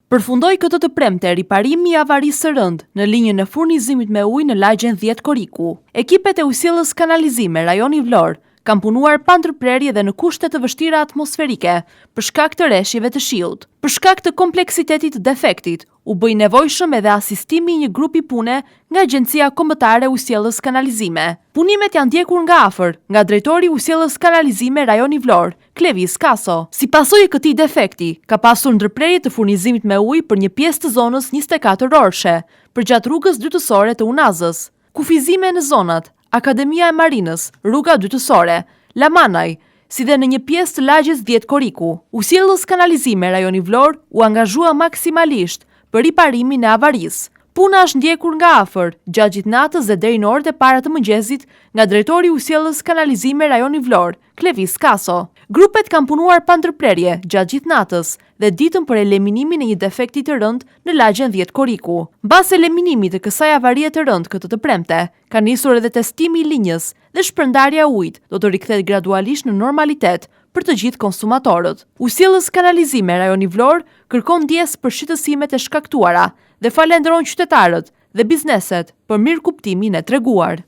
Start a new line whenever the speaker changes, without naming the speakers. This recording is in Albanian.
Përfundoi këtë të premte riparimi i avarisë së rëndë në linjën e furnizimit me ujë në lagjen 10 Koriku. Ekipet e ujësillës kanalizime rajoni Vlorë kanë punuar pa ndërprerje dhe në kushte të vështira atmosferike për shkak të rreshjeve të shiut. Për shkak të kompleksitetit të defektit, u bëi nevojshëm edhe asistimi i një grupi pune nga Agjencia Kombëtare e Ujësillës Kanalizime. Punimet janë ndjekur nga afër nga drejtori i Ujësillës Kanalizime rajoni Vlorë, Klevis Kaso. Si pasojë e këtij defekti, ka pasur ndërprerje të furnizimit me ujë për një pjesë të zonës 24 Orshe, përgjatë rrugës dytësore të Unazës. Kufizime në zonat Akademia e Marinës, rruga dytësore, Lamanaj, si dhe në një pjesë të lagjes 10 Koriku. Ujësillës Kanalizime rajoni Vlorë u angazhua maksimalisht për riparimin e avarisë. Puna është ndjekur nga afër, gjatë gjithë natës dhe deri në orët e para të mëngjesit nga drejtori i Ujësillës Kanalizime rajoni Vlorë, Klevis Kaso. Grupet kanë punuar pa ndërprerje gjatë gjithë natës dhe ditën për eliminimin e një defekti të rëndë në lagjen 10 Koriku. Mbas eliminimit të kësaj avarie të rëndë këtë të premte, ka nisur edhe testimi i linjës dhe shpërndarja e ujit do të rikthehet gradualisht në normalitet për të gjithë konsumatorët. Ujësillës Kanalizime rajoni Vlorë kërkon ndjesë për shqetësimet e shkaktuara dhe falendron qytetarët dhe bizneset për mirëkuptimin e treguar.